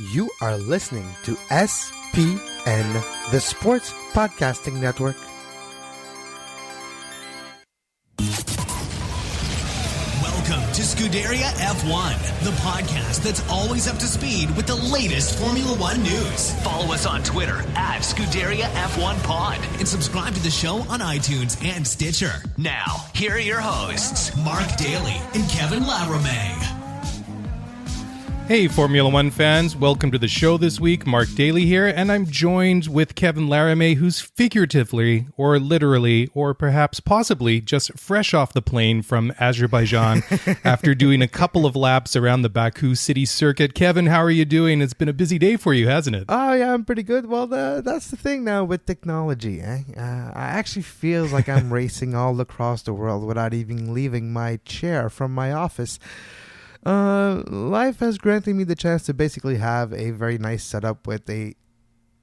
You are listening to SPN, the Sports Podcasting Network. Welcome to Scuderia F1, the podcast that's always up to speed with the latest Formula One news. Follow us on Twitter at Scuderia F1 Pod and subscribe to the show on iTunes and Stitcher. Now, here are your hosts, Mark Dailey and Kevin Laramée. Hey, Formula One fans. Welcome to the show this week. Mark Dailey here, and I'm joined with Kevin Laramée, who's figuratively, or literally, or perhaps possibly just fresh off the plane from Azerbaijan after doing a couple of laps around the Baku City Circuit. Kevin, how are you doing? It's been a busy day for you, hasn't it? Oh, yeah, I'm pretty good. Well, that's the thing now with technology. I actually feel like I'm racing all across the world without even leaving my chair from my office. Life has granted me the chance to basically have a very nice setup with a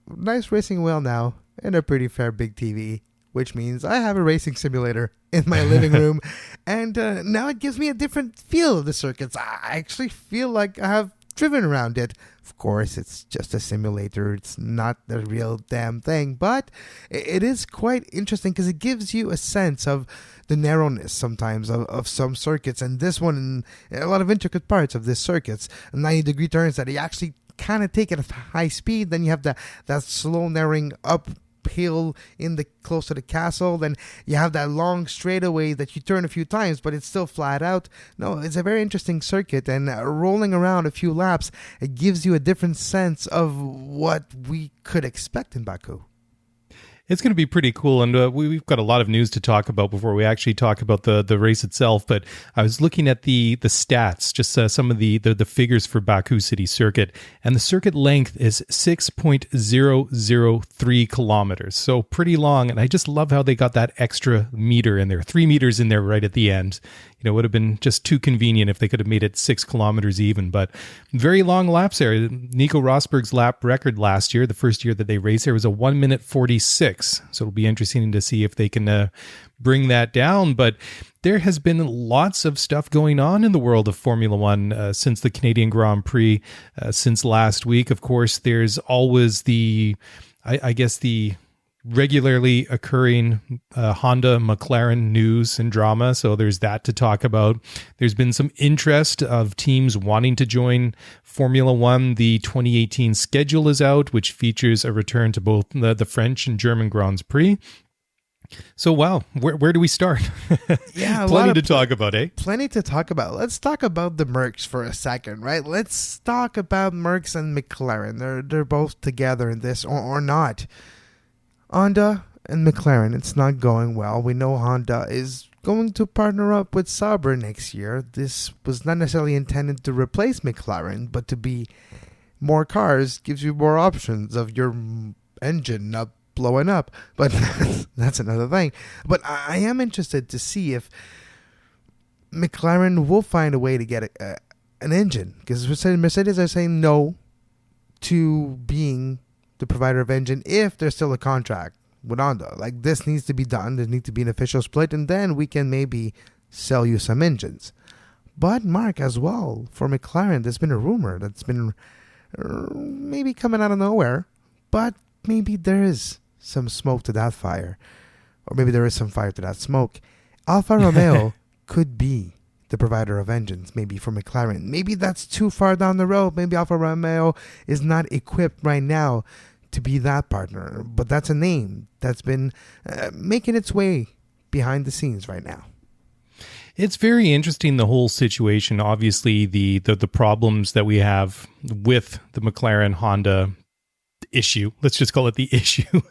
nice racing wheel now and a pretty fair big TV, which means I have a racing simulator in my living room, and now it gives me a different feel of the circuits. I actually feel like I have driven around it. Of course, it's just a simulator. It's not the real damn thing, but it is quite interesting because it gives you a sense of the narrowness sometimes of some circuits, and this one, a lot of intricate parts of this circuits, 90-degree turns that you actually kind of take it at high speed. Then you have that slow narrowing uphill close to the castle. Then you have that long straightaway that you turn a few times, but it's still flat out. No, it's a very interesting circuit, and rolling around a few laps, it gives you a different sense of what we could expect in Baku. It's going to be pretty cool, and we've got a lot of news to talk about before we actually talk about the race itself. But I was looking at the stats, just some of the figures for Baku City Circuit, and the circuit length is 6.003 kilometers, so pretty long. And I just love how they got that extra meter in there, 3 meters in there right at the end. You know, it would have been just too convenient if they could have made it 6 kilometers even, but very long laps there. Nico Rosberg's lap record last year, the first year that they raced there, was a 1 minute 46. So it'll be interesting to see if they can bring that down. But there has been lots of stuff going on in the world of Formula One since the Canadian Grand Prix, since last week. Of course, there's always the regularly occurring Honda McLaren news and drama. So there's that to talk about. There's been some interest of teams wanting to join Formula One. The 2018 schedule is out, which features a return to both the French and German Grands Prix. So, wow, where do we start? Yeah, plenty to talk about, eh? Plenty to talk about. Let's talk about the Mercs for a second, right? Let's talk about Mercs and McLaren. They're both together in this, or not. Honda and McLaren, it's not going well. We know Honda is going to partner up with Sauber next year. This was not necessarily intended to replace McLaren, but to be more cars gives you more options of your engine not blowing up. But that's another thing. But I am interested to see if McLaren will find a way to get an engine, because Mercedes are saying no to being the provider of engine if there's still a contract with Honda. Like, this needs to be done. There needs to be an official split, and then we can maybe sell you some engines. But Mark, as well, for McLaren, there's been a rumor that's been maybe coming out of nowhere, but maybe there is some smoke to that fire, or maybe there is some fire to that smoke. Alfa Romeo could be the provider of engines, maybe for McLaren. Maybe that's too far down the road. Maybe Alfa Romeo is not equipped right now to be that partner. But that's a name that's been making its way behind the scenes right now. It's very interesting, the whole situation. Obviously, the problems that we have with the McLaren-Honda issue. Let's just call it the issue.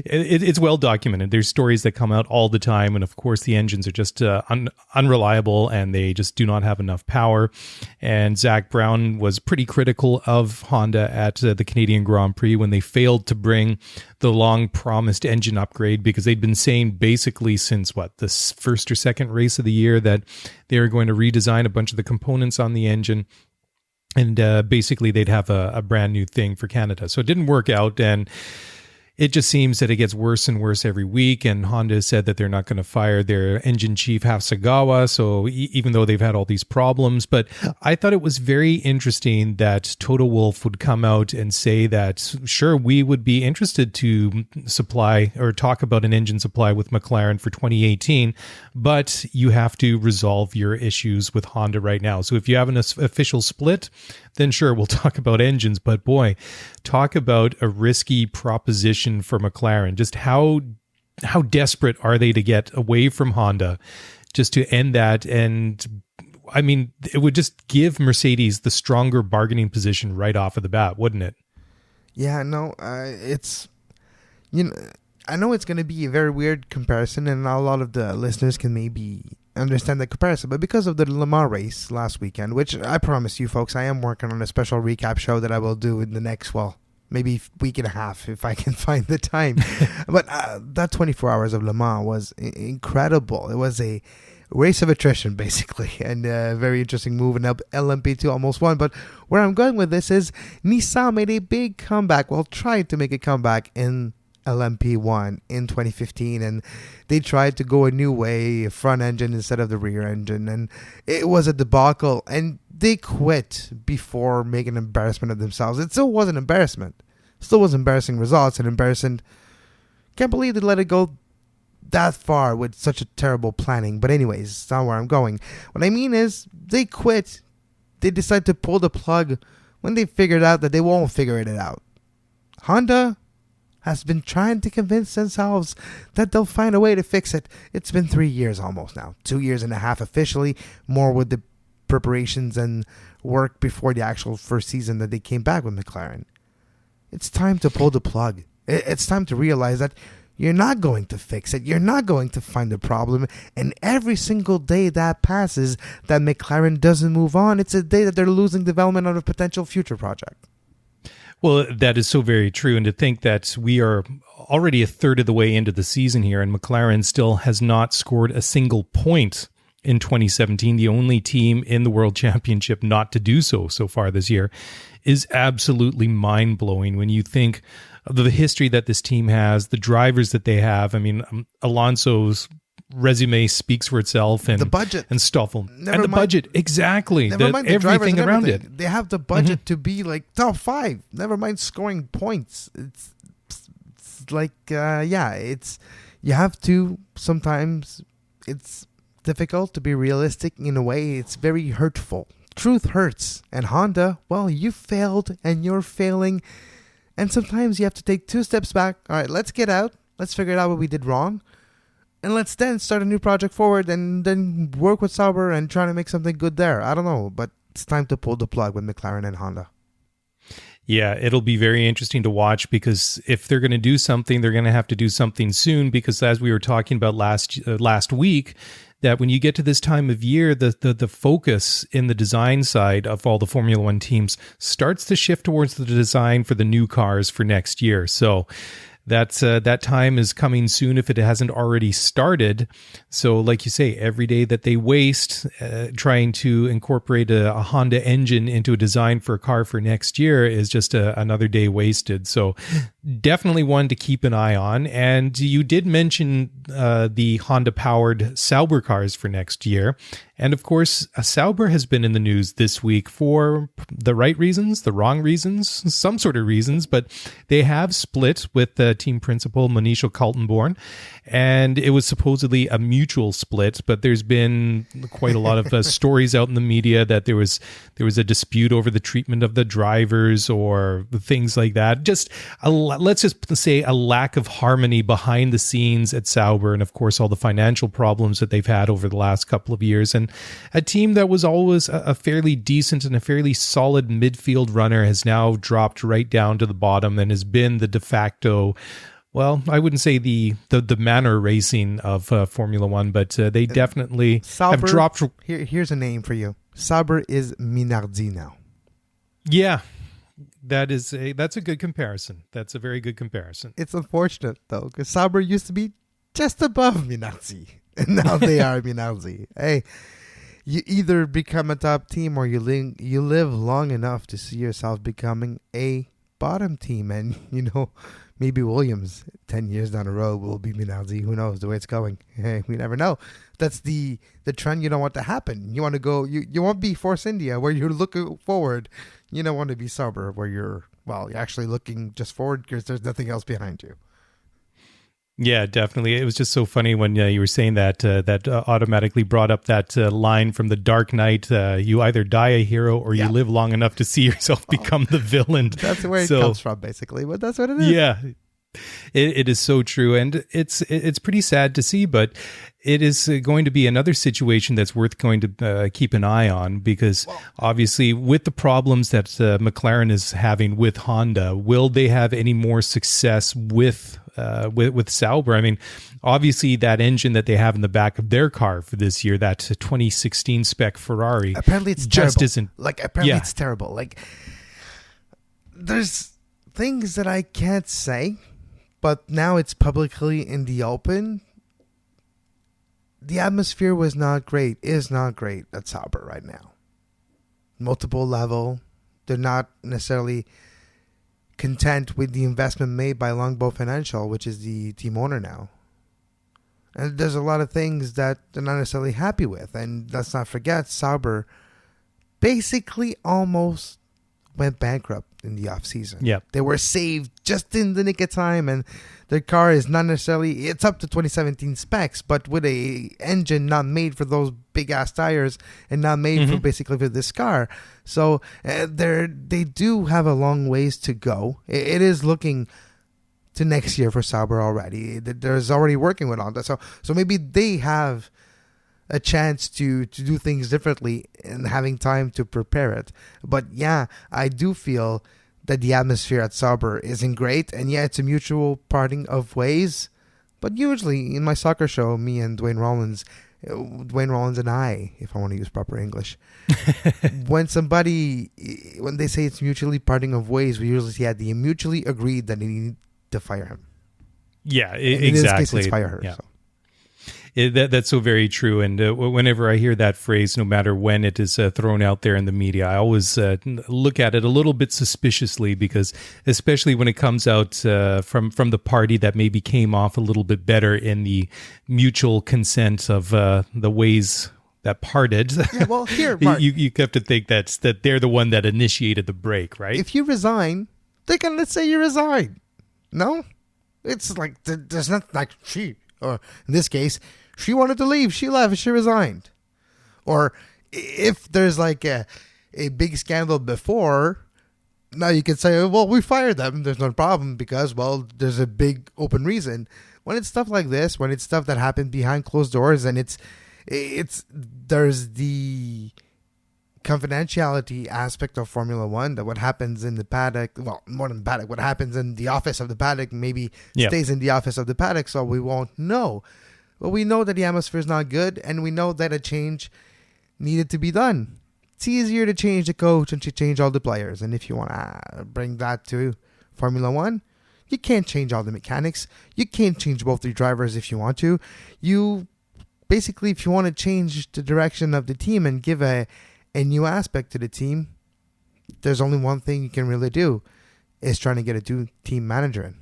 It's well documented. There's stories that come out all the time, and of course the engines are just unreliable, and they just do not have enough power. And Zach Brown was pretty critical of Honda at the Canadian Grand Prix when they failed to bring the long promised engine upgrade, because they'd been saying basically since the first or second race of the year that they were going to redesign a bunch of the components on the engine. And basically, they'd have a brand new thing for Canada. So it didn't work out. And it just seems that it gets worse and worse every week. And Honda said that they're not going to fire their engine chief Hasegawa. So even though they've had all these problems, but I thought it was very interesting that Toto Wolff would come out and say that, sure, we would be interested to supply or talk about an engine supply with McLaren for 2018, but you have to resolve your issues with Honda right now. So if you have an official split, then sure, we'll talk about engines. But boy, talk about a risky proposition for McLaren. Just how desperate are they to get away from Honda just to end that? And I mean, it would just give Mercedes the stronger bargaining position right off of the bat, wouldn't it? Yeah, no, it's, I know it's going to be a very weird comparison, and a lot of the listeners can maybe understand the comparison, but because of the Le Mans race last weekend, which I promise you folks, I am working on a special recap show that I will do in the next, maybe week and a half if I can find the time. But that 24 hours of Le Mans was incredible. It was a race of attrition, basically, and a very interesting move, and LMP2 almost won. But where I'm going with this is Nissan made a big comeback, tried to make a comeback in LMP1 in 2015, and they tried to go a new way, front engine instead of the rear engine, and it was a debacle, and they quit before making an embarrassment of themselves. It still was an embarrassment. Still was embarrassing results and embarrassing. Can't believe they let it go that far with such a terrible planning. But anyways, it's not where I'm going. What I mean is they quit. They decided to pull the plug when they figured out that they won't figure it out. Honda has been trying to convince themselves that they'll find a way to fix it. It's been 3 years almost now. 2 years and a half officially, more with the preparations and work before the actual first season that they came back with McLaren. It's time to pull the plug. It's time to realize that you're not going to fix it. You're not going to find the problem. And every single day that passes that McLaren doesn't move on, it's a day that they're losing development on a potential future project. Well, that is so very true. And to think that we are already a third of the way into the season here, and McLaren still has not scored a single point in 2017, the only team in the World Championship not to do so far this year, is absolutely mind-blowing when you think of the history that this team has, the drivers that they have. I mean, Alonso's resume speaks for itself, and the budget and Stoffel and the budget, exactly. Never mind the everything around it. They have the budget to be like top 5. Never mind scoring points. It's like it's you have to sometimes. It's difficult to be realistic in a way. It's very hurtful. Truth hurts, and Honda, well, you failed and you're failing, and sometimes you have to take 2 steps back. All right, let's get out. Let's figure out what we did wrong. And let's then start a new project forward and then work with Sauber and try to make something good there. I don't know, but it's time to pull the plug with McLaren and Honda. Yeah, it'll be very interesting to watch, because if they're going to do something, they're going to have to do something soon, because as we were talking about last week, that when you get to this time of year, the focus in the design side of all the Formula One teams starts to shift towards the design for the new cars for next year. So that time is coming soon if it hasn't already started. So like you say, every day that they waste trying to incorporate a Honda engine into a design for a car for next year is just another day wasted. So definitely one to keep an eye on. And you did mention the Honda-powered Sauber cars for next year. And of course, Sauber has been in the news this week for the right reasons, the wrong reasons, some sort of reasons, but they have split with the team principal, Monisha Kaltenborn, and it was supposedly a mutual split, but there's been quite a lot of stories out in the media that there was a dispute over the treatment of the drivers or things like that. Let's just say a lack of harmony behind the scenes at Sauber, and of course all the financial problems that they've had over the last couple of years. And a team that was always a fairly decent and a fairly solid midfield runner has now dropped right down to the bottom and has been the de facto, well, I wouldn't say the manor racing of Formula One, but they definitely Sauber, have dropped. Here's a name for you. Sauber is Minardi now. Yeah, that's a good comparison. That's a very good comparison. It's unfortunate, though, because Sauber used to be just above Minardi, and now they are Minardi. Hey, you either become a top team or you live long enough to see yourself becoming a bottom team, and Maybe Williams 10 years down the road will be Minardi. Who knows the way it's going? Hey, we never know. That's the trend you don't want to happen. You want to go. You want to be Force India where you're looking forward. You don't want to be Sauber where you're actually looking just forward because there's nothing else behind you. Yeah, definitely. It was just so funny when you were saying that. That automatically brought up that line from The Dark Knight. You either die a hero or you live long enough to see yourself become the villain. That's where it comes from, basically. But that's what it is. Yeah, it is so true, and it's pretty sad to see. But it is going to be another situation that's worth going to keep an eye on because obviously, with the problems that McLaren is having with Honda, will they have any more success with Sauber? I mean, obviously that engine that they have in the back of their car for this year, that 2016 spec Ferrari, apparently it's just terrible. Isn't It's terrible. Like, there's things that I can't say, but now it's publicly in the open. The atmosphere is not great at Sauber right now. Multiple level. They're not necessarily content with the investment made by Longbow Financial, which is the team owner now. And there's a lot of things that they're not necessarily happy with. And let's not forget, Sauber basically almost went bankrupt in the off-season. Yeah. They were saved just in the nick of time, and their car is not necessarily, it's up to 2017 specs, but with a engine not made for those big-ass tires and not made for basically for this car. So they do have a long ways to go. It is looking to next year for Sauber already. There's already working with Honda. So maybe they have a chance to do things differently and having time to prepare it. But yeah, I do feel that the atmosphere at Sauber isn't great, and yeah, it's a mutual parting of ways. But usually in my soccer show, me and Dwayne Rollins and I, if I want to use proper English, when they say it's mutually parting of ways, we usually say they mutually agreed that they need to fire him. Yeah, exactly. In this case, it's fire her. Yeah. So. That's so very true. And whenever I hear that phrase, no matter when it is thrown out there in the media, I always look at it a little bit suspiciously because especially when it comes out from the party that maybe came off a little bit better in the mutual consent of the ways that parted. Yeah, well, here, Mark, you have to think that they're the one that initiated the break, right? If you resign, they can, let's say you resign. No? It's like, there's not like she, or in this case, she wanted to leave. She left. She resigned. Or if there's like a big scandal before, now you can say, well, we fired them. There's no problem because, well, there's a big open reason. When it's stuff like this, when it's stuff that happened behind closed doors, and there's the confidentiality aspect of Formula One, that what happens in the paddock, well, more than the paddock, what happens in the office of the paddock maybe stays in the office of the paddock, so we won't know. But we know that the atmosphere is not good, and we know that a change needed to be done. It's easier to change the coach than to change all the players. And if you want to bring that to Formula One, you can't change all the mechanics. You can't change both the drivers if you want to. You basically, if you want to change the direction of the team and give a new aspect to the team, there's only one thing you can really do, is trying to get a team manager in.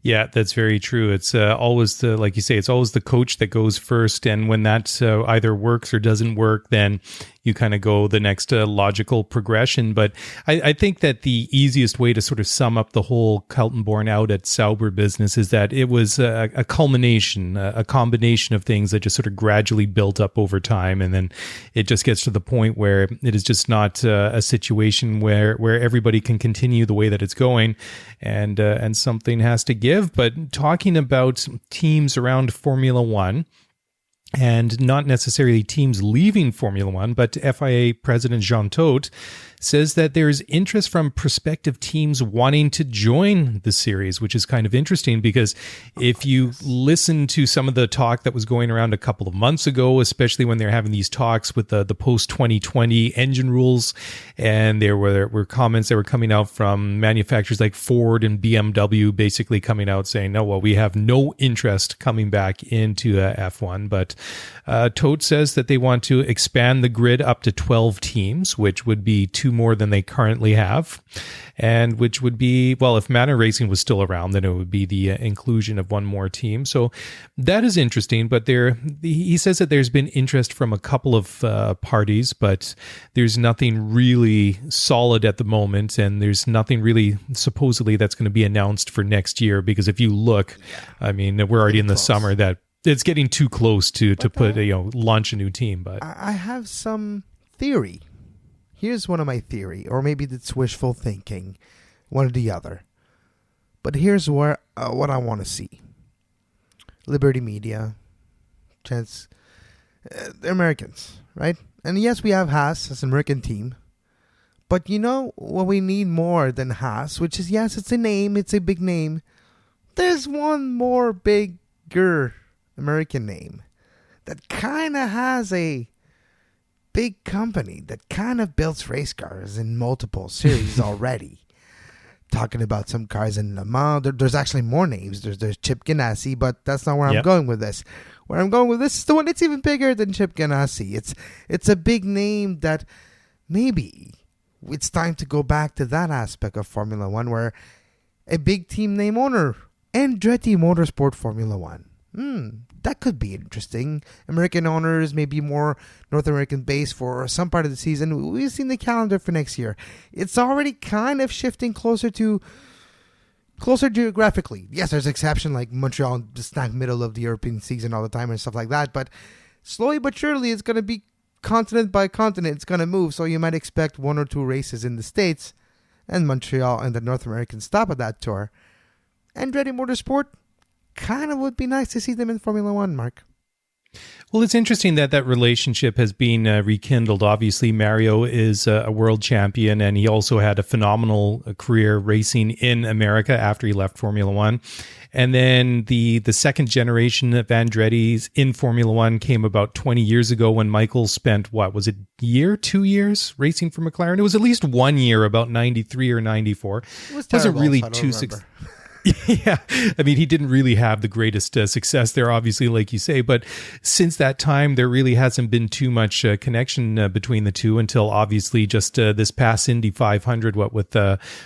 Yeah, that's very true. It's always like you say, it's always the coach that goes first. And when that either works or doesn't work, then you kind of go the next logical progression. But I think that the easiest way to sort of sum up the whole Kaltenborn out at Sauber business is that it was a culmination, a combination of things that just sort of gradually built up over time. And then it just gets to the point where it is just not a situation where everybody can continue the way that it's going, and something has to give. But talking about teams around Formula One, and not necessarily teams leaving Formula One, but FIA President Jean Todt says that there's interest from prospective teams wanting to join the series, which is kind of interesting because if you listen to some of the talk that was going around a couple of months ago, especially when they're having these talks with the post-2020 engine rules, and there were comments that were coming out from manufacturers like Ford and BMW basically coming out saying, no, well, we have no interest coming back into F1. But Todt says that they want to expand the grid up to 12 teams, which would be 2 two more than they currently have, and which would be, well, if Manor Racing was still around, then it would be the inclusion of one more team. So that is interesting, but he says that there's been interest from a couple of parties, but there's nothing really solid at the moment, and there's nothing really supposedly that's going to be announced for next year, because if you look, I mean, we're already in the summer, that it's getting too close to put launch a new team. But I have some theory. Here's one of my theory, or maybe it's wishful thinking, one or the other. But here's what I want to see. Liberty Media, chance, they're Americans, right? And yes, we have Haas as an American team. But you know what we need more than Haas, which is, yes, it's a name, it's a big name. There's one more bigger American name that kind of has a big company that kind of builds race cars in multiple series already. Talking about some cars in Le Mans. There's actually more names. There's Chip Ganassi, but that's not where I'm going with this. Where I'm going with this is the one that's even bigger than Chip Ganassi. It's a big name that maybe it's time to go back to that aspect of Formula One, where a big team name owner, Andretti Motorsport Formula One. That could be interesting. American owners, maybe more North American based for some part of the season. We've seen the calendar for next year. It's already kind of shifting closer geographically. Yes, there's exception like Montreal, the snack middle of the European season all the time and stuff like that. But slowly but surely, it's going to be continent by continent. It's going to move. So you might expect one or two races in the States and Montreal and the North American stop of that tour. Andretti Motorsport, kind of would be nice to see them in Formula One, Mark. Well, it's interesting that relationship has been rekindled. Obviously, Mario is a world champion, and he also had a phenomenal career racing in America after he left Formula One. And then the second generation of Andretti's in Formula One came about 20 years ago, when Michael spent, 2 years racing for McLaren? It was at least 1 year, about 93 or 94. It wasn't really too successful. Yeah, I mean, he didn't really have the greatest success there, obviously, like you say. But since that time, there really hasn't been too much connection between the two, until obviously just this past Indy 500, with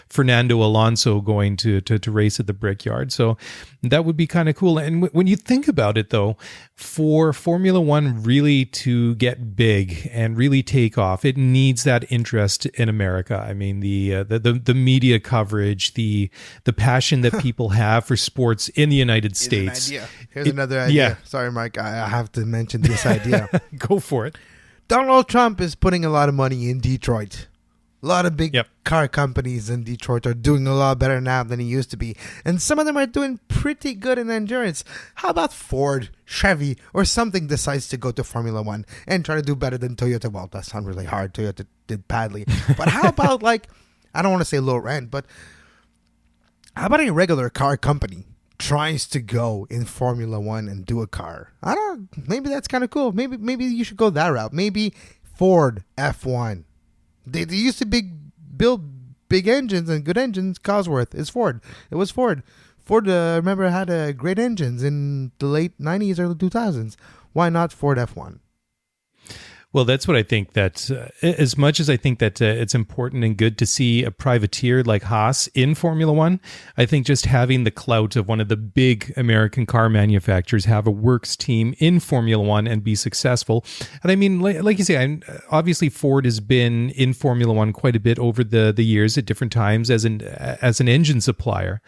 Fernando Alonso going to race at the Brickyard. So that would be kind of cool. And when you think about it, though, for Formula One really to get big and really take off, it needs that interest in America. I mean, the media coverage, the passion that people have for sports in the United States. Here's another idea. Yeah. Sorry, Mike, I have to mention this idea. Go for it. Donald Trump is putting a lot of money in Detroit. A lot of big car companies in Detroit are doing a lot better now than he used to be. And some of them are doing pretty good in endurance. How about Ford, Chevy, or something decides to go to Formula One and try to do better than Toyota? Well, that sounds really hard. Toyota did badly. But how about, I don't want to say low rent, but how about a regular car company tries to go in Formula One and do a car? Maybe that's kind of cool. Maybe you should go that route. Maybe Ford F1. They used to build big engines and good engines. Cosworth is Ford. It was Ford. Ford, remember, had great engines in the late 90s, early 2000s. Why not Ford F1? Well, that's what I think, that as much as I think that it's important and good to see a privateer like Haas in Formula One, I think just having the clout of one of the big American car manufacturers have a works team in Formula One and be successful. And I mean, like you say, obviously Ford has been in Formula One quite a bit over the years at different times as an engine supplier.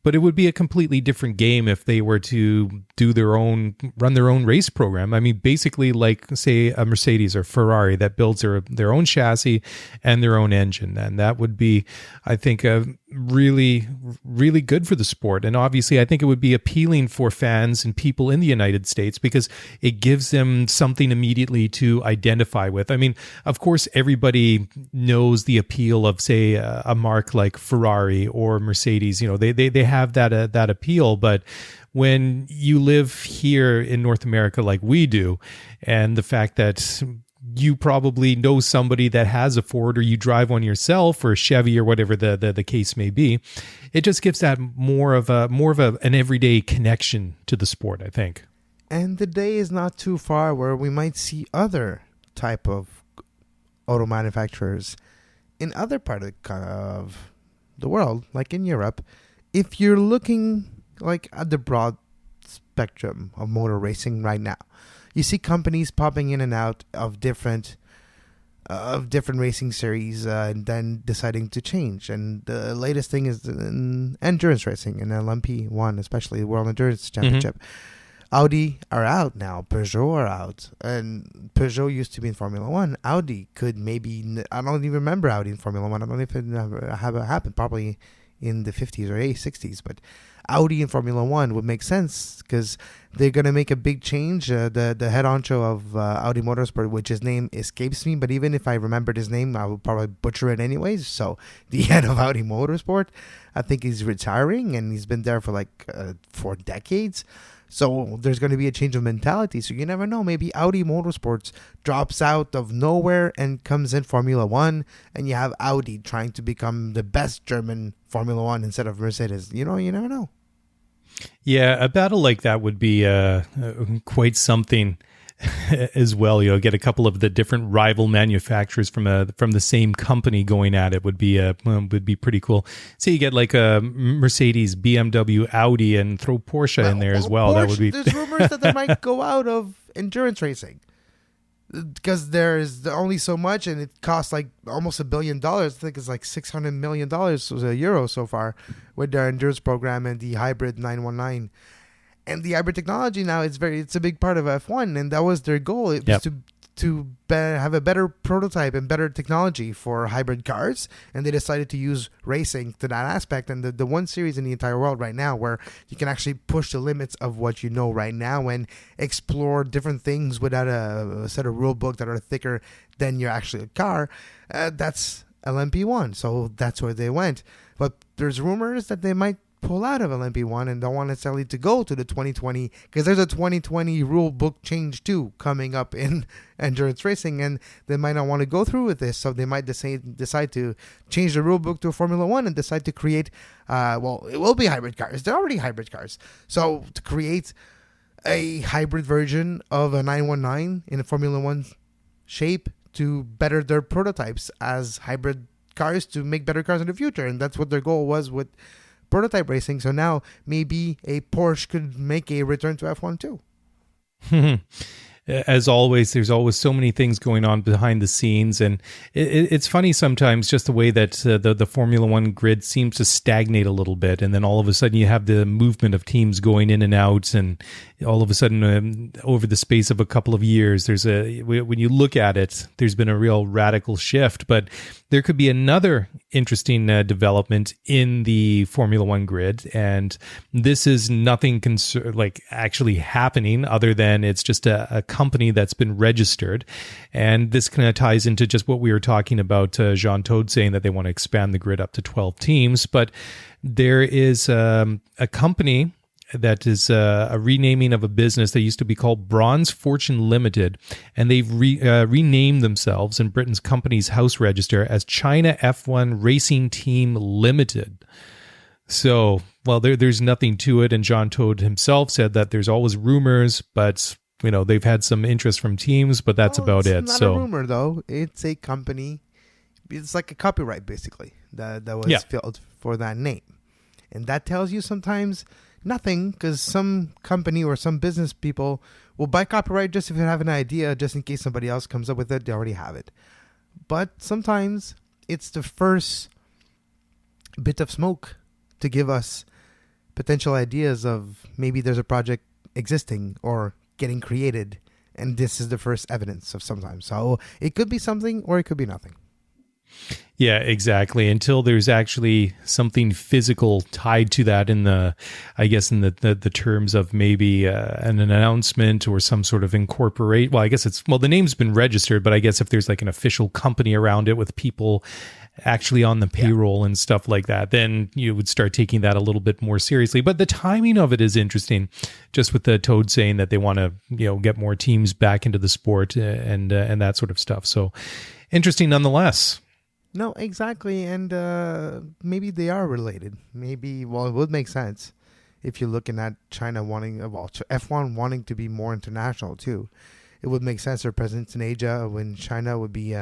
But it would be a completely different game if they were to run their own race program. I mean, basically like, say, a Mercedes or Ferrari that builds their own chassis and their own engine. And that would be, I think, really, really good for the sport. And obviously, I think it would be appealing for fans and people in the United States because it gives them something immediately to identify with. I mean, of course, everybody knows the appeal of, say, a marque like Ferrari or Mercedes. You know, they have that appeal, but when you live here in North America like we do, and the fact that you probably know somebody that has a Ford, or you drive one yourself, or a Chevy, or whatever the case may be, it just gives that more of an everyday connection to the sport, I think. And the day is not too far where we might see other type of auto manufacturers in other part of the world, like in Europe, if you're looking like at the broad spectrum of motor racing right now, you see companies popping in and out of different racing series and then deciding to change. And the latest thing is in endurance racing, in LMP1, especially the World Endurance Championship. Audi are out now. Peugeot are out. And Peugeot used to be in Formula 1. Audi could maybe... I don't even remember Audi in Formula 1. I don't know if it ever happened. Probably in the 50s or 60s. But Audi in Formula 1 would make sense because they're going to make a big change. The head honcho of Audi Motorsport, which his name escapes me, but even if I remembered his name, I would probably butcher it anyways. So the head of Audi Motorsport, I think he's retiring, and he's been there for like 4 decades. So there's going to be a change of mentality. So you never know. Maybe Audi Motorsports drops out of nowhere and comes in Formula 1. And you have Audi trying to become the best German Formula 1 instead of Mercedes. You never know. Yeah, a battle like that would be quite something as well. Get a couple of the different rival manufacturers from the same company going at it would be pretty cool. So you get like a Mercedes, BMW, Audi, and throw Porsche in there as well. Porsche, that would be. There's rumors that they might go out of endurance racing because there's only so much, and it costs like almost $1 billion. I think it's like $600 million euro so far with their endurance program and the hybrid 919. And the hybrid technology now it's a big part of F1, and that was their goal. It was to have a better prototype and better technology for hybrid cars, and they decided to use racing to that aspect. And the one series in the entire world right now where you can actually push the limits of what you know right now and explore different things without a set of rule book that are thicker than your actual car. That's LMP1, so that's where they went. But there's rumors that they might pull out of LMP1 and don't want necessarily to go to the 2020 because there's a 2020 rule book change too coming up in endurance racing, and they might not want to go through with this, so they might decide to change the rule book to a Formula 1 and decide to create it will be hybrid cars. They're already hybrid cars, so to create a hybrid version of a 919 in a Formula 1 shape to better their prototypes as hybrid cars to make better cars in the future. And that's what their goal was with prototype racing. So now maybe a Porsche could make a return to F1 too. As always, there's always so many things going on behind the scenes, and it's funny sometimes just the way that the Formula One grid seems to stagnate a little bit, and then all of a sudden you have the movement of teams going in and out, and all of a sudden over the space of a couple of years, when you look at it, there's been a real radical shift. But there could be another interesting development in the Formula One grid, and this is nothing actually happening other than it's just a company that's been registered. And this kind of ties into just what we were talking about, Jean Todt saying that they want to expand the grid up to 12 teams. But there is a company that is a renaming of a business that used to be called Bronze Fortune Limited, and they've renamed themselves in Britain's Companies House Register as China F1 Racing Team Limited. So, well, there's nothing to it, and Jean Todt himself said that there's always rumors, but they've had some interest from teams, but that's about it. It's not a rumor, though. It's a company. It's like a copyright, basically, that was filled for that name. And that tells you sometimes nothing, because some company or some business people will buy copyright just if you have an idea, just in case somebody else comes up with it, they already have it. But sometimes it's the first bit of smoke to give us potential ideas of maybe there's a project existing or getting created, and this is the first evidence of sometimes. So it could be something or it could be nothing. Yeah, exactly. Until there's actually something physical tied to that in the terms of maybe an announcement or some sort of incorporate. Well, I guess the name's been registered, but I guess if there's like an official company around it with people actually on the payroll and stuff like that, then you would start taking that a little bit more seriously. But the timing of it is interesting, just with the Toad saying that they want to, get more teams back into the sport and that sort of stuff. So interesting nonetheless. No, exactly. And maybe they are related. Maybe, it would make sense if you're looking at China F1 wanting to be more international too. It would make sense their presence in Asia when China would be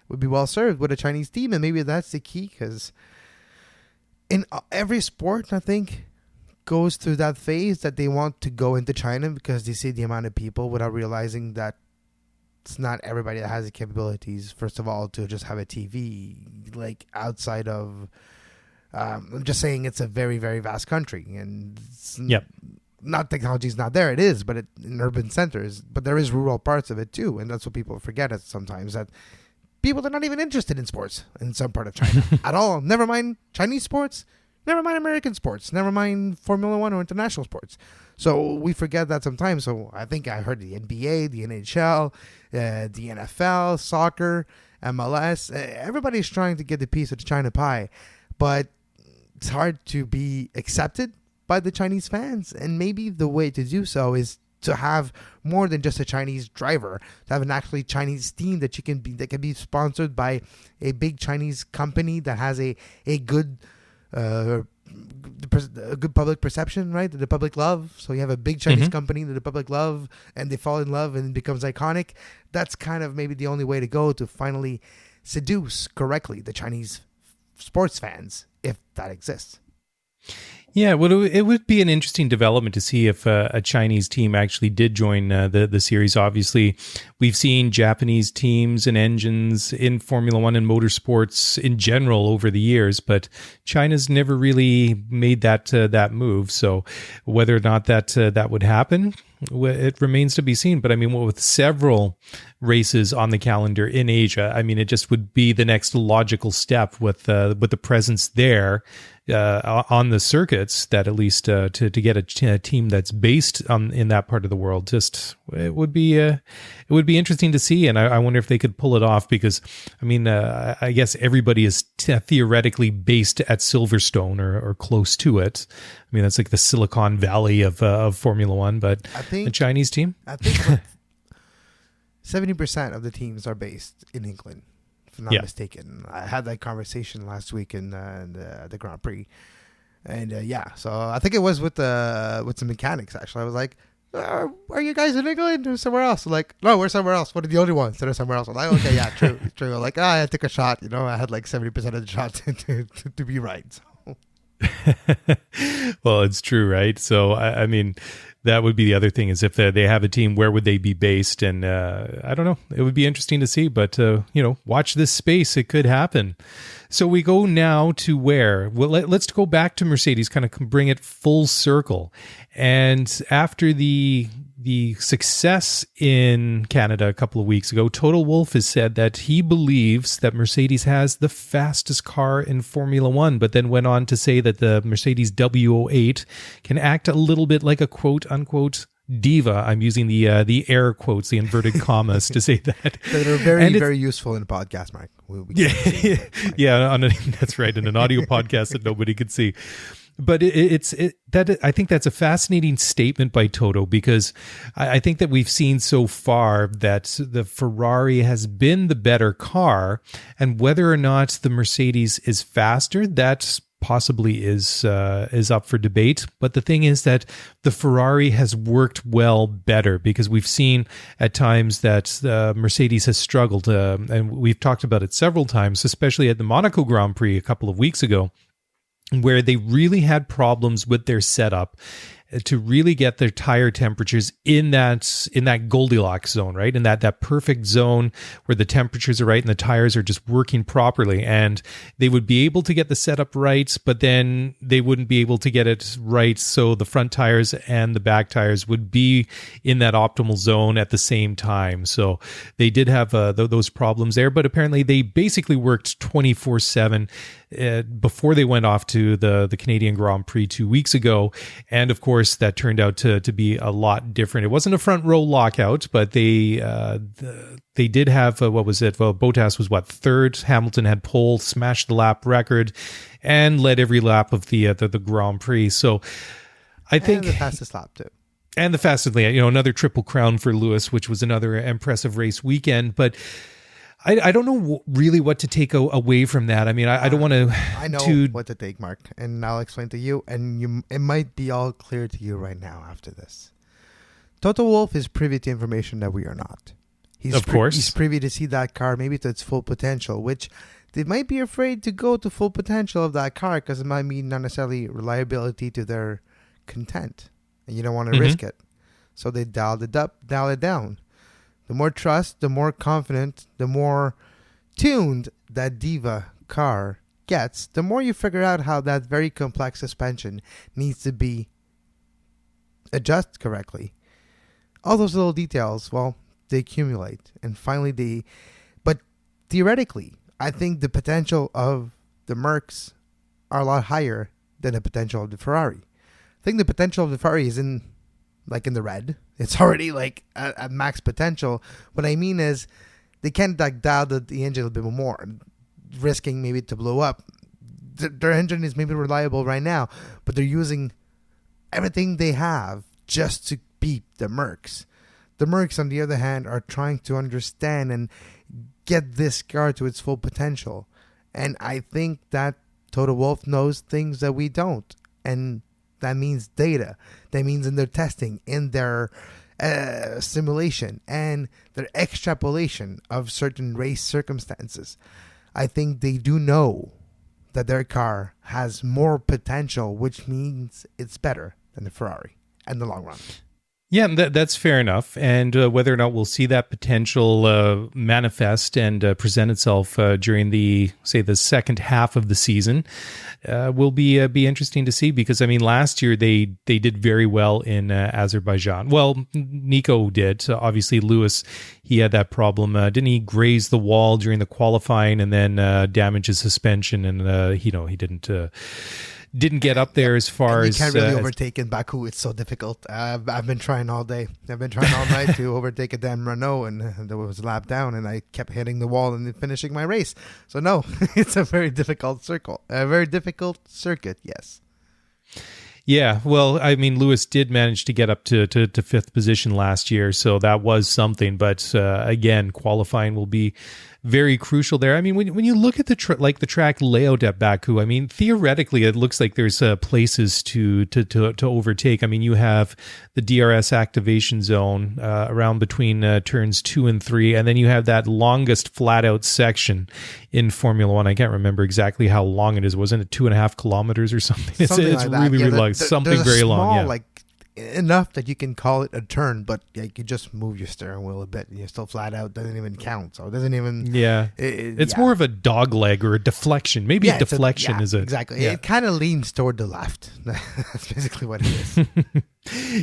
would be well served with a Chinese team. And maybe that's the key, because in every sport, I think, goes through that phase that they want to go into China because they see the amount of people without realizing that it's not everybody that has the capabilities, first of all, to just have a TV, like outside of, I'm just saying it's a very, very vast country. And not technology is not there. It is, but in urban centers. But there is rural parts of it too. And that's what people forget sometimes, that people are not even interested in sports in some part of China at all. Never mind Chinese sports. Never mind American sports. Never mind Formula One or international sports. So we forget that sometimes. So I think I heard the NBA, the NHL, the NFL, soccer, MLS. Everybody's trying to get a piece of the China pie. But it's hard to be accepted by the Chinese fans. And maybe the way to do so is to have more than just a Chinese driver, to have an actually Chinese team that can be sponsored by a big Chinese company that has a good public perception, right? That the public love. So you have a big Chinese company that the public love, and they fall in love, and it becomes iconic. That's kind of maybe the only way to go to finally seduce correctly the Chinese sports fans, if that exists. Yeah, well, it would be an interesting development to see if a Chinese team actually did join the series. Obviously, we've seen Japanese teams and engines in Formula One and motorsports in general over the years, but China's never really made that move. So whether or not that would happen, it remains to be seen. But I mean, with several races on the calendar in Asia, I mean, it just would be the next logical step with the presence there on the circuits, that at least to get a team that's based in that part of the world. Just it would be interesting to see, and I wonder if they could pull it off, because I mean, I guess everybody is theoretically based at Silverstone or close to it. I mean, that's like the Silicon Valley of Formula One, but I think a Chinese team, I think 70% of the teams are based in England, if I'm not mistaken. I had that conversation last week in the Grand Prix, and so I think it was with some mechanics. Actually, I was like, "Are you guys in England or somewhere else?" Like, "No, we're somewhere else. What are the only ones that are somewhere else?" I'm like, "Okay, yeah, true." I'm like, I took a shot. I had like 70% of the shot to be right. So. Well, it's true, right? So I mean, that would be the other thing, is if they have a team, where would they be based? And I don't know. It would be interesting to see, but watch this space. It could happen. So we go now to where? Well, let's go back to Mercedes, kind of bring it full circle. And after the success in Canada a couple of weeks ago, Toto Wolff has said that he believes that Mercedes has the fastest car in Formula One, but then went on to say that the Mercedes W08 can act a little bit like a quote-unquote diva. I'm using the air quotes, the inverted commas, to say that. They're very, very useful in a podcast, Mike. That's right, in an audio podcast that nobody could see. But I think that's a fascinating statement by Toto, because I think that we've seen so far that the Ferrari has been the better car, and whether or not the Mercedes is faster, that possibly is up for debate. But the thing is that the Ferrari has worked well better, because we've seen at times that Mercedes has struggled, and we've talked about it several times, especially at the Monaco Grand Prix a couple of weeks ago, where they really had problems with their setup to really get their tire temperatures in that Goldilocks zone, right? In that perfect zone where the temperatures are right and the tires are just working properly. And they would be able to get the setup right, but then they wouldn't be able to get it right. So the front tires and the back tires would be in that optimal zone at the same time. So they did have those problems there, but apparently they basically worked 24/7 before they went off to the Canadian Grand Prix 2 weeks ago. And of course, that turned out to be a lot different. It wasn't a front row lockout, but they did have, what was it? Well, Bottas was third. Hamilton had pole, smashed the lap record, and led every lap of the Grand Prix. So I think the fastest lap too. And the fastest lap, another triple crown for Lewis, which was another impressive race weekend. But I don't know really what to take away from that. I mean, I don't want to... I know what to take, Mark, and I'll explain to you, and it might be all clear to you right now after this. Toto Wolff is privy to information that we are not. Of course. He's privy to see that car maybe to its full potential, which they might be afraid to go to full potential of that car because it might mean not necessarily reliability to their content. And you don't want to risk it. So they dialed it up, dial it down. The more trust, the more confident, the more tuned that Diva car gets, the more you figure out how that very complex suspension needs to be adjusted correctly. All those little details, well, they accumulate. And finally but theoretically, I think the potential of the Mercs are a lot higher than the potential of the Ferrari. I think the potential of the Ferrari is in the red. It's already at max potential. What I mean is they can't dial the engine a little bit more, risking maybe to blow up. Their engine is maybe reliable right now, but they're using everything they have just to beat the Mercs. The Mercs, on the other hand, are trying to understand and get this car to its full potential. And I think that Toto Wolff knows things that we don't. And that means data. That means in their testing, in their simulation, and their extrapolation of certain race circumstances. I think they do know that their car has more potential, which means it's better than the Ferrari in the long run. Yeah, that's fair enough. And whether or not we'll see that potential manifest and present itself during the second half of the season will be interesting to see. Because, I mean, last year they did very well in Azerbaijan. Well, Nico did. Obviously, Lewis, he had that problem. Didn't he graze the wall during the qualifying and then damage his suspension? And, he didn't get up there as far as... You can't really overtake in Baku. It's so difficult. I've been trying all day. I've been trying all night to overtake a damn Renault, and there was a lap down, and I kept hitting the wall and finishing my race. So no, it's a very difficult circuit, yes. Yeah, well, I mean, Lewis did manage to get up to fifth position last year, so that was something. But again, qualifying will be very crucial there. I mean, when you look at the track layout at Baku, I mean, theoretically, it looks like there's places to overtake. I mean, you have the DRS activation zone around between turns 2 and 3, and then you have that longest flat out section in Formula One. I can't remember exactly how long it is. Wasn't it 2.5 kilometers or something? It's really long. Something very long. Yeah. Enough that you can call it a turn, but you just move your steering wheel a bit and you're still flat out. Doesn't even count. So it doesn't even... Yeah. It's more of a dog leg or a deflection. Maybe a deflection is a... Exactly. Yeah. It kind of leans toward the left. That's basically what it is.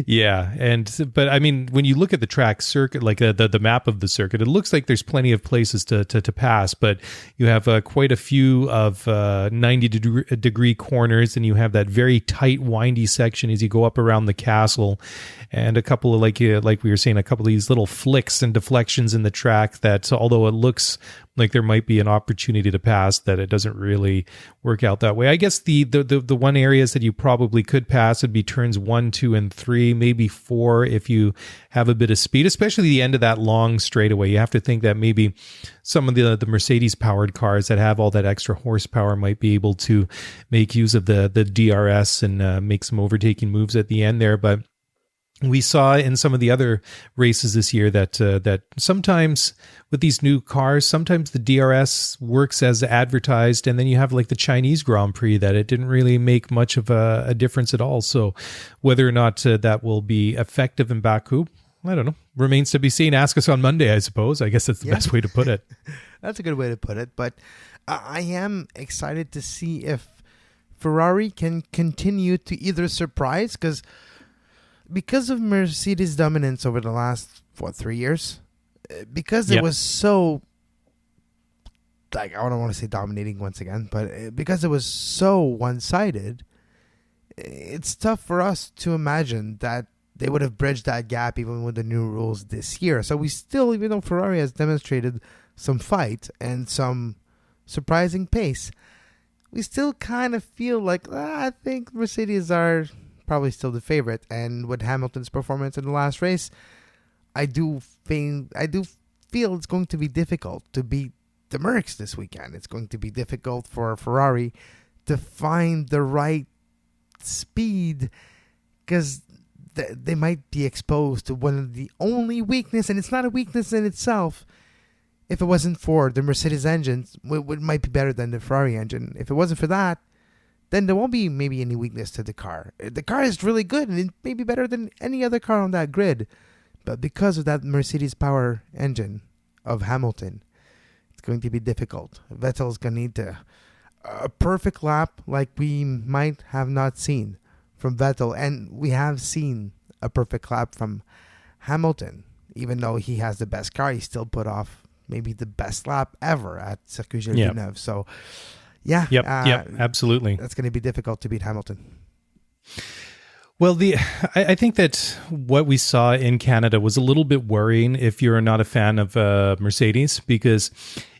Yeah, but I mean, when you look at the track circuit, like the map of the circuit, it looks like there's plenty of places to pass, but you have quite a few of 90-degree corners, and you have that very tight, windy section as you go up around the castle, and a couple of like we were saying, a couple of these little flicks and deflections in the track that, although it looks like there might be an opportunity to pass, that it doesn't really work out that way. I guess the one areas that you probably could pass would be turns 1, 2, and 3, maybe 4 if you have a bit of speed, especially the end of that long straightaway. You have to think that maybe some of the Mercedes powered cars that have all that extra horsepower might be able to make use of the DRS and make some overtaking moves at the end there. But we saw in some of the other races this year that sometimes with these new cars, sometimes the DRS works as advertised, and then you have like the Chinese Grand Prix that it didn't really make much of a difference at all. So whether or not that will be effective in Baku, I don't know. Remains to be seen. Ask us on Monday, I suppose. I guess that's the best way to put it. That's a good way to put it. But I am excited to see if Ferrari can continue to either surprise, because of Mercedes' dominance over the last, 3 years, because it was so, I don't want to say dominating once again, but because it was so one-sided, it's tough for us to imagine that they would have bridged that gap even with the new rules this year. So we still, even though Ferrari has demonstrated some fight and some surprising pace, we still kind of feel like, I think Mercedes are probably still the favorite. And with Hamilton's performance in the last race, I do feel it's going to be difficult to beat the Mercs this weekend. It's going to be difficult for Ferrari to find the right speed, because they might be exposed to one of the only weakness, and it's not a weakness in itself. If it wasn't for the Mercedes engine, it might be better than the Ferrari engine. If it wasn't for that, then there won't be maybe any weakness to the car. The car is really good, and it may be better than any other car on that grid. But because of that Mercedes power engine of Hamilton, it's going to be difficult. Vettel's going to need a perfect lap like we might have not seen from Vettel. And we have seen a perfect lap from Hamilton. Even though he has the best car, he still put off maybe the best lap ever at Circuit Villeneuve. So, yeah. Yep, absolutely. That's going to be difficult to beat Hamilton. Well, I think that what we saw in Canada was a little bit worrying if you're not a fan of Mercedes, because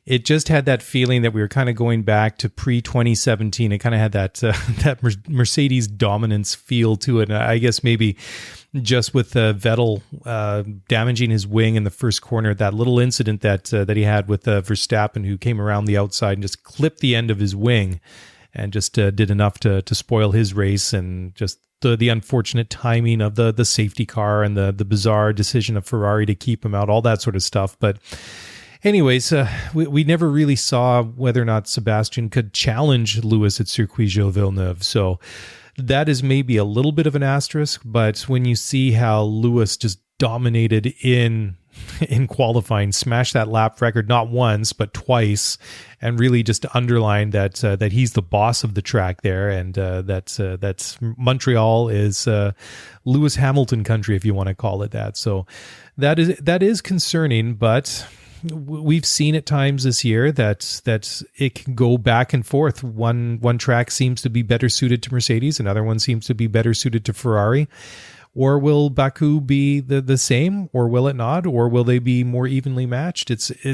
it just had that feeling that we were kind of going back to pre-2017. It kind of had that Mercedes dominance feel to it. And I guess maybe just with Vettel damaging his wing in the first corner, that little incident that he had with Verstappen, who came around the outside and just clipped the end of his wing and just did enough to spoil his race, and just the unfortunate timing of the safety car and the bizarre decision of Ferrari to keep him out, all that sort of stuff. But anyways, we never really saw whether or not Sebastian could challenge Lewis at Circuit Villeneuve. So that is maybe a little bit of an asterisk. But when you see how Lewis just dominated in qualifying, smashed that lap record not once but twice, and really just to underline that he's the boss of the track there, and that's Montreal is Lewis Hamilton country, if you want to call it that. So that is concerning, but we've seen at times this year that it can go back and forth. One track seems to be better suited to Mercedes, another one seems to be better suited to Ferrari. Or will Baku be the same, or will it not? Or will they be more evenly matched?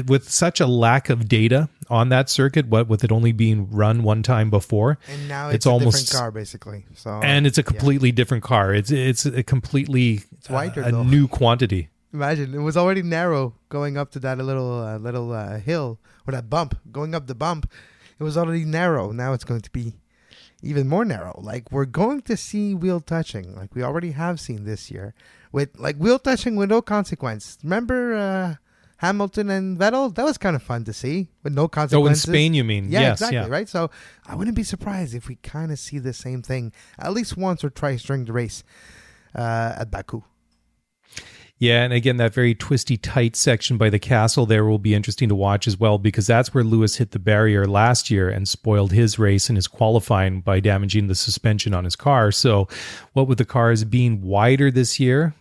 With such a lack of data on that circuit, with it only being run one time before. And now it's almost a different car, basically. So, and it's a completely different car. It's a completely wider, a new quantity. Imagine, it was already narrow going up to that little hill, or that bump. Going up the bump, it was already narrow. Now it's going to be even more narrow. Like, we're going to see wheel touching, like we already have seen this year, with like wheel touching with no consequence. Remember Hamilton and Vettel? That was kind of fun to see with no consequences. Oh, in Spain, you mean? Yeah, yes, exactly, right? So I wouldn't be surprised if we kind of see the same thing at least once or twice during the race at Baku. Yeah, and again, that very twisty, tight section by the castle there will be interesting to watch as well, because that's where Lewis hit the barrier last year and spoiled his race and his qualifying by damaging the suspension on his car. So what with the cars being wider this year,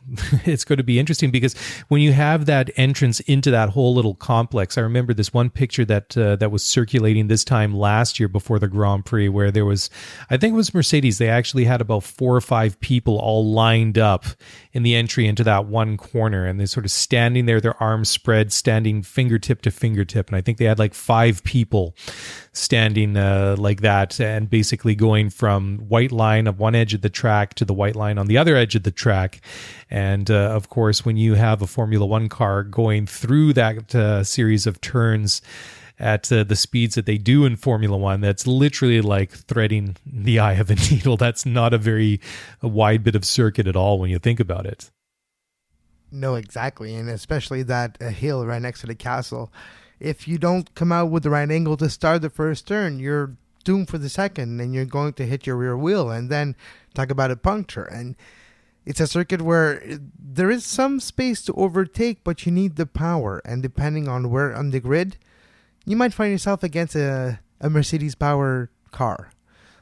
it's going to be interesting, because when you have that entrance into that whole little complex, I remember this one picture that was circulating this time last year before the Grand Prix, where there was, I think it was Mercedes, they actually had about 4 or 5 people all lined up in the entry into that one corner, and they're sort of standing there, their arms spread, standing fingertip to fingertip. And I think they had like 5 people standing like that, and basically going from white line of one edge of the track to the white line on the other edge of the track. And of course, when you have a Formula One car going through that series of turns at the speeds that they do in Formula One, that's literally like threading the eye of a needle. That's not a wide bit of circuit at all when you think about it. No, exactly. And especially that hill right next to the castle. If you don't come out with the right angle to start the first turn, you're doomed for the second, and you're going to hit your rear wheel, and then talk about a puncture. And it's a circuit where there is some space to overtake, but you need the power. And depending on where on the grid, you might find yourself against a Mercedes power car.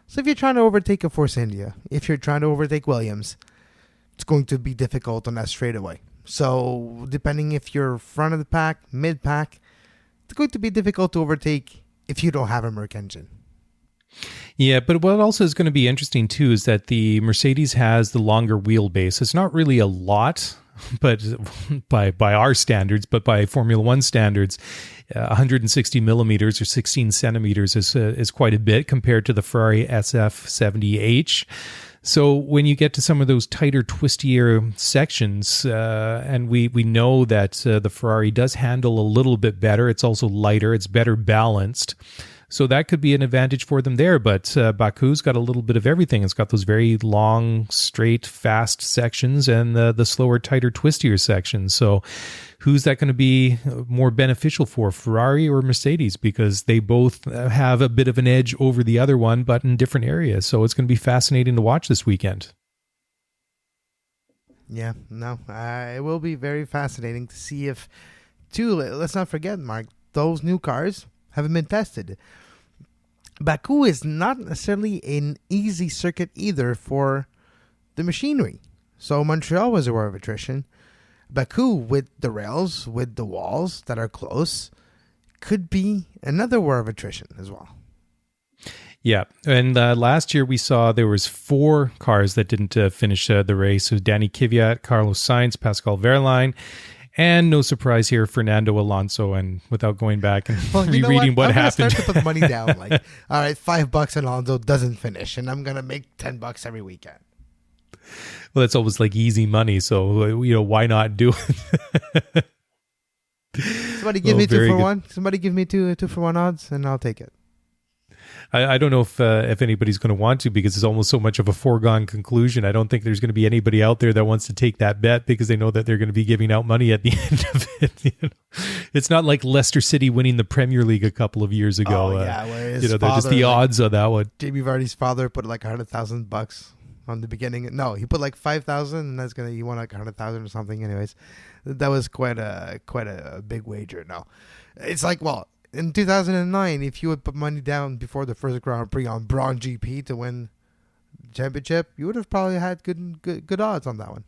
So if you're trying to overtake a Force India, if you're trying to overtake Williams, it's going to be difficult on that straightaway. So depending if you're front of the pack, mid pack, it's going to be difficult to overtake if you don't have a Merc engine. Yeah, but what also is going to be interesting too is that the Mercedes has the longer wheelbase. It's not really a lot, but by our standards, but by Formula One standards, 160 millimeters or 16 centimeters is quite a bit compared to the Ferrari SF70H. So when you get to some of those tighter, twistier sections, and we know that the Ferrari does handle a little bit better. It's also lighter. It's better balanced. So that could be an advantage for them there. But Baku's got a little bit of everything. It's got those very long, straight, fast sections and the slower, tighter, twistier sections. So who's that going to be more beneficial for, Ferrari or Mercedes? Because they both have a bit of an edge over the other one, but in different areas. So it's going to be fascinating to watch this weekend. Yeah, no, it will be very fascinating to see if, let's not forget, Mark, those new cars haven't been tested. Baku is not necessarily an easy circuit either for the machinery. So Montreal was a war of attrition. Baku, with the rails, with the walls that are close, could be another war of attrition as well. Yeah, and last year we saw there was 4 cars that didn't finish the race. So Danny Kvyat, Carlos Sainz, Pascal Wehrlein, and no surprise here, Fernando Alonso. And without going back and rereading what happened, I'm going to start to put money down. Like, all right, $5 Alonso doesn't finish, and I'm going to make $10 every weekend. Well, that's almost like easy money. So why not do it? Somebody give me 2 for 1. Somebody give me 2 for 1 odds, and I'll take it. I don't know if anybody's going to want to, because it's almost so much of a foregone conclusion. I don't think there's going to be anybody out there that wants to take that bet, because they know that they're going to be giving out money at the end of it. It's not like Leicester City winning the Premier League a couple of years ago. Oh, yeah, they're just the odds on that one. Jamie Vardy's father put like $100,000 on the beginning. No, he put like 5,000, and he won like 100,000 or something. Anyways, that was quite a big wager. No, it's like, well, in 2009, if you would put money down before the first Grand Prix on Braun GP to win the championship, you would have probably had good odds on that one.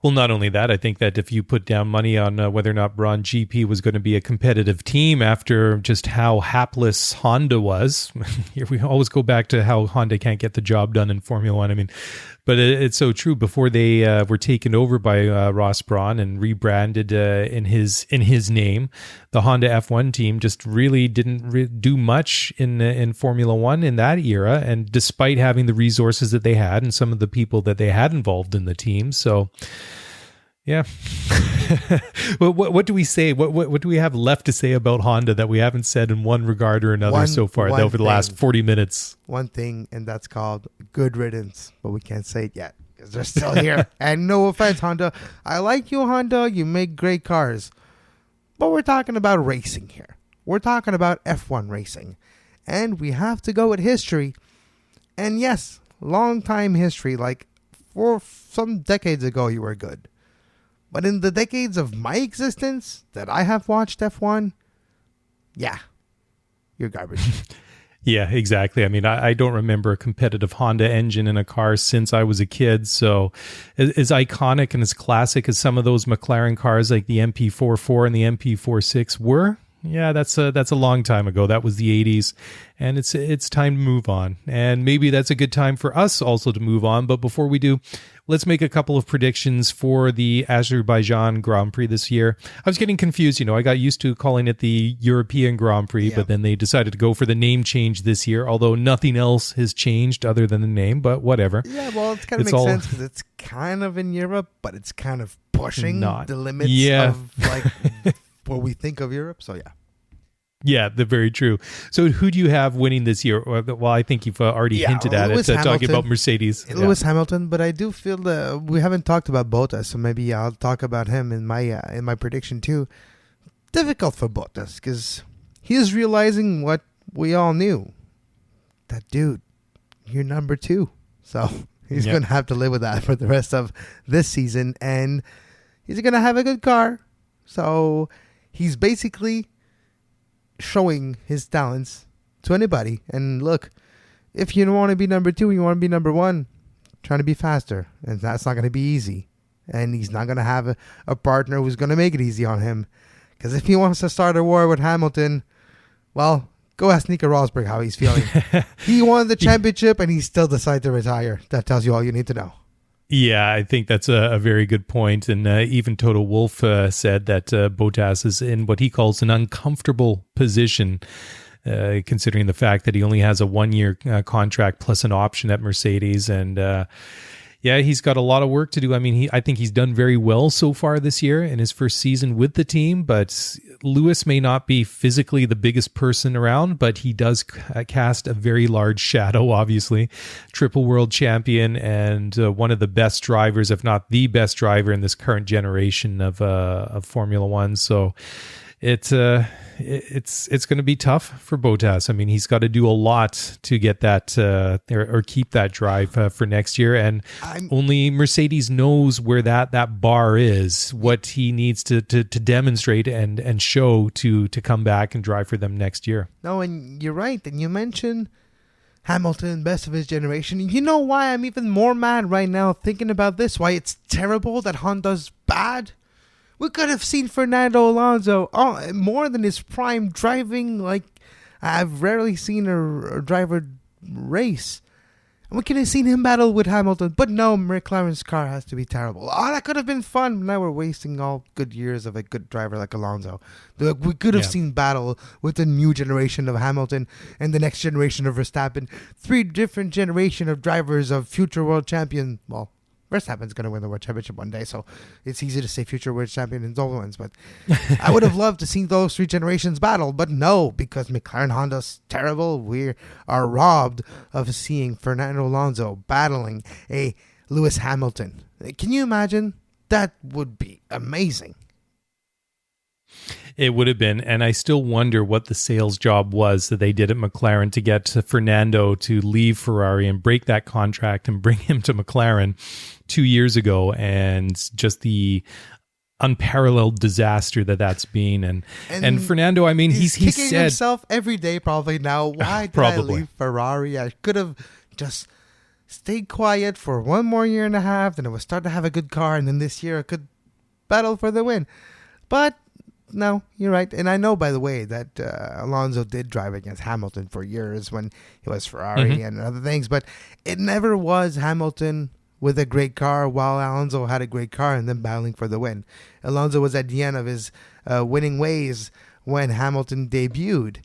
Well, not only that, I think that if you put down money on whether or not Braun GP was going to be a competitive team after just how hapless Honda was, here we always go back to how Honda can't get the job done in Formula One. I mean, but it's so true. Before they were taken over by Ross Braun and rebranded in his name, the Honda F1 team just really didn't do much in Formula One in that era. And despite having the resources that they had and some of the people that they had involved in the team, so. Yeah. Well, what do we say? What do we have left to say about Honda that we haven't said in one regard or another so far over the last 40 minutes? One thing, and that's called good riddance, but we can't say it yet because they're still here. And no offense, Honda. I like you, Honda. You make great cars. But we're talking about racing here. We're talking about F1 racing. And we have to go with history. And yes, long time history, like for some decades ago, you were good. But in the decades of my existence that I have watched F1, yeah, you're garbage. Yeah, exactly. I mean, I don't remember a competitive Honda engine in a car since I was a kid. So as iconic and as classic as some of those McLaren cars like the MP44 and the MP46 were, yeah, that's a long time ago. That was the 80s, and it's time to move on. And maybe that's a good time for us also to move on. But before we do, let's make a couple of predictions for the Azerbaijan Grand Prix this year. I was getting confused. I got used to calling it the European Grand Prix, but then they decided to go for the name change this year, although nothing else has changed other than the name, but whatever. Yeah, well, it kind of makes sense because it's kind of in Europe, but it's kind of pushing the limits of like what we think of Europe. So, yeah. Yeah, they're very true. So who do you have winning this year? Well, I think you've already hinted at it, talking about Mercedes. Lewis Hamilton, but I do feel that we haven't talked about Bottas, so maybe I'll talk about him in my prediction too. Difficult for Bottas because he's realizing what we all knew. That dude, you're number 2. So he's going to have to live with that for the rest of this season, and he's going to have a good car. So he's basically showing his talents to anybody. And look, if you don't want to be number 2, you want to be number 1, trying to be faster. And that's not going to be easy. And he's not going to have a partner who's going to make it easy on him. Because if he wants to start a war with Hamilton, well, go ask Nico Rosberg how he's feeling. He won the championship and he still decided to retire. That tells you all you need to know. Yeah, I think that's a very good point. And even Toto Wolff said that Bottas is in what he calls an uncomfortable position, considering the fact that he only has a 1-year contract plus an option at Mercedes. And Yeah, he's got a lot of work to do. I mean, I think he's done very well so far this year in his first season with the team, but Lewis may not be physically the biggest person around, but he does cast a very large shadow, obviously. Triple world champion and one of the best drivers, if not the best driver in this current generation of Formula One. So it's going to be tough for Bottas. I mean, he's got to do a lot to get that or keep that drive for next year. And only Mercedes knows where that bar is, what he needs to demonstrate and show to come back and drive for them next year. No, and you're right. And you mentioned Hamilton, best of his generation. You know why I'm even more mad right now thinking about this? Why it's terrible that Honda's bad? We could have seen Fernando Alonso more than his prime driving. Like, I've rarely seen a driver race. And we could have seen him battle with Hamilton. But no, McLaren's car has to be terrible. Oh, that could have been fun. Now we're wasting all good years of a good driver like Alonso. We could have seen battle with the new generation of Hamilton and the next generation of Verstappen. 3 different generation of drivers of future world champion. Well, Verstappen's going to win the World Championship one day, so it's easy to say future World Champion and all wins. But I would have loved to see those 3 generations battle, but no, because McLaren-Honda's terrible. We are robbed of seeing Fernando Alonso battling a Lewis Hamilton. Can you imagine? That would be amazing. It would have been, and I still wonder what the sales job was that they did at McLaren to get Fernando to leave Ferrari and break that contract and bring him to McLaren 2 years ago, and just the unparalleled disaster that's been. And Fernando, I mean, he's kicking said himself every day probably now. Why did I leave Ferrari? I could have just stayed quiet for 1 more year and a half, then I would start to have a good car, and then this year I could battle for the win. But no, you're right. And I know, by the way, that Alonso did drive against Hamilton for years when he was Ferrari and other things. But it never was Hamilton with a great car while Alonso had a great car and then battling for the win. Alonso was at the end of his winning ways when Hamilton debuted.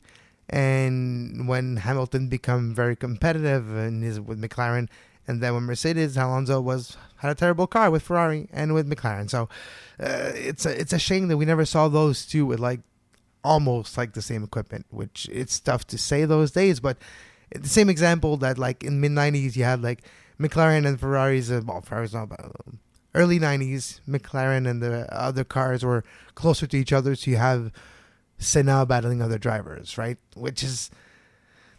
And when Hamilton became very competitive with McLaren. And then when Mercedes, Alonso had a terrible car with Ferrari and with McLaren. So it's a shame that we never saw those two with almost the same equipment, which it's tough to say those days. But the same example that in mid-90s you had McLaren and Ferraris. Ferrari's not bad. Early 90s, McLaren and the other cars were closer to each other. So you have Senna battling other drivers, right? Which is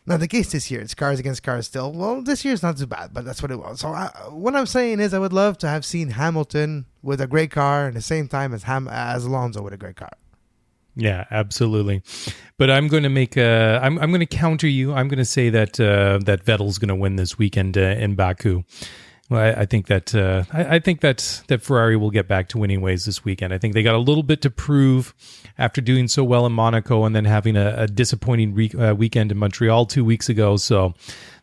not the case this year. It's cars against cars still. Well, this year's not too bad, but that's what it was. So what I'm saying is I would love to have seen Hamilton with a great car at the same time as Alonso with a great car. Yeah, absolutely. But I'm going to make I'm going to counter you. I'm going to say that that Vettel's going to win this weekend in Baku. Well, I think that that Ferrari will get back to winning ways this weekend. I think they got a little bit to prove after doing so well in Monaco and then having a disappointing weekend in Montreal 2 weeks ago. So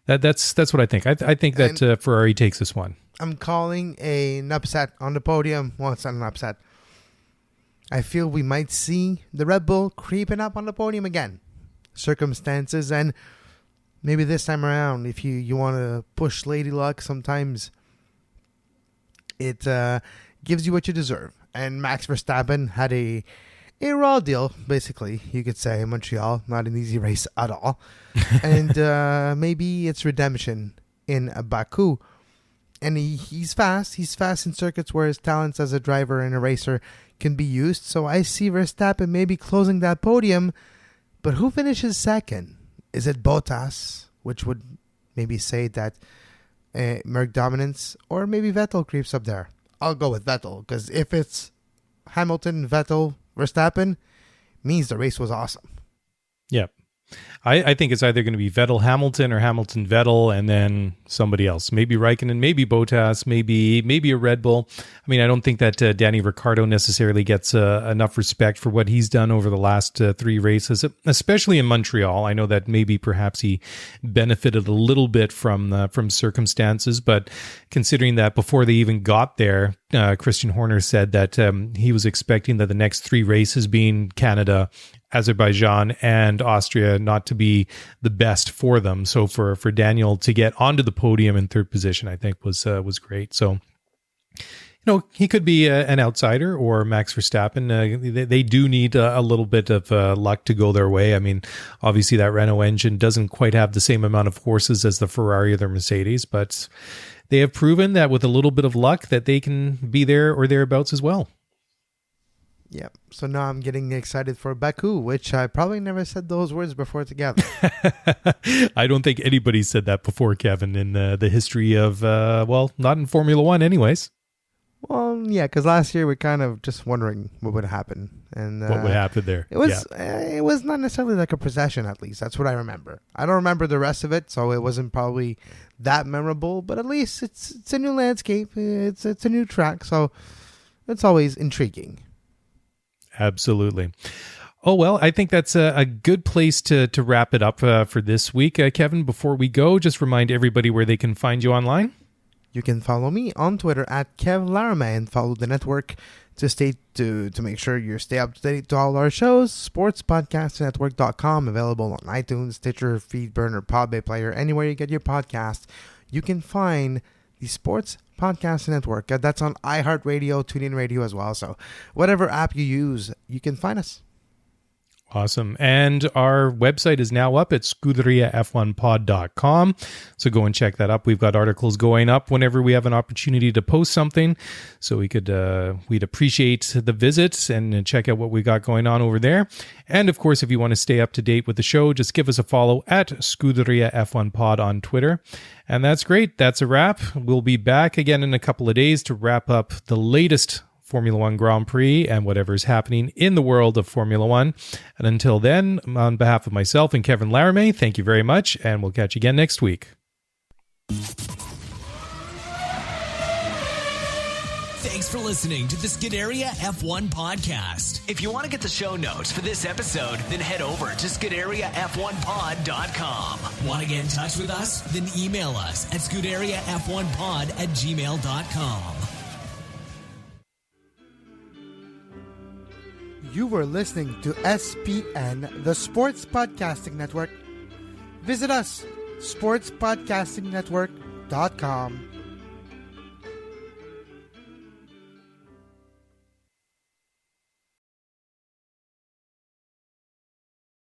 that's what I think. I think that Ferrari takes this one. I'm calling an upset on the podium. Well, it's not an upset. I feel we might see the Red Bull creeping up on the podium again. Circumstances, and maybe this time around, if you want to push Lady Luck, sometimes it gives you what you deserve. And Max Verstappen had a raw deal, basically, you could say, in Montreal. Not an easy race at all. And maybe it's redemption in Baku. And he's fast. He's fast in circuits where his talents as a driver and a racer can be used. So I see Verstappen maybe closing that podium. But who finishes second? Is it Bottas, which would maybe say that Merc dominance, or maybe Vettel creeps up there? I'll go with Vettel, because if it's Hamilton, Vettel, Verstappen, means the race was awesome. Yep. I think it's either going to be Vettel Hamilton or Hamilton Vettel and then somebody else. Maybe Raikkonen, maybe Bottas, maybe a Red Bull. I mean, I don't think that Danny Ricciardo necessarily gets enough respect for what he's done over the last 3 races, especially in Montreal. I know that maybe perhaps he benefited a little bit from circumstances, but considering that before they even got there, Christian Horner said that he was expecting that the next 3 races, being Canada, Azerbaijan and Austria not to be the best for them. So for Daniel to get onto the podium in third position, I think was great. So, he could be an outsider or Max Verstappen. They do need a little bit of luck to go their way. I mean, obviously that Renault engine doesn't quite have the same amount of horses as the Ferrari or the Mercedes, but they have proven that with a little bit of luck that they can be there or thereabouts as well. Yeah, so now I'm getting excited for Baku, which I probably never said those words before together. I don't think anybody said that before, Kevin, in the history of, not in Formula One anyways. Well, yeah, because last year we're kind of just wondering what would happen. And what would happen there. It was not necessarily like a procession, at least. That's what I remember. I don't remember the rest of it, so it wasn't probably that memorable, but at least it's a new landscape. It's a new track, so it's always intriguing. Absolutely. Oh, well, I think that's a good place to wrap it up for this week. Kevin, before we go, just remind everybody where they can find you online. You can follow me on Twitter at Laramée and follow the network to make sure you stay up to date to all our shows. sportspodcastnetwork.com, available on iTunes, Stitcher, Feedburner, Podbay Player, anywhere you get your podcast. You can find the Sports Podcast Network. That's on iHeartRadio, TuneIn Radio as well. So whatever app you use, you can find us. Awesome. And our website is now up at scuderiaf1pod.com. So go and check that up. We've got articles going up whenever we have an opportunity to post something. So we'd appreciate the visits and check out what we got going on over there. And of course, if you want to stay up to date with the show, just give us a follow at Scuderia F1 Pod on Twitter. And that's great. That's a wrap. We'll be back again in a couple of days to wrap up the latest Formula One Grand Prix and whatever's happening in the world of Formula One. And until then, on behalf of myself and Kevin Laramée, thank you very much, and we'll catch you again next week. Thanks for listening to the Scuderia F1 podcast. If you want to get the show notes for this episode, then head over to ScuderiaF1pod.com. Want to get in touch with us? Then email us at ScuderiaF1pod@gmail.com. You were listening to SPN, the Sports Podcasting Network. Visit us, sportspodcastingnetwork.com.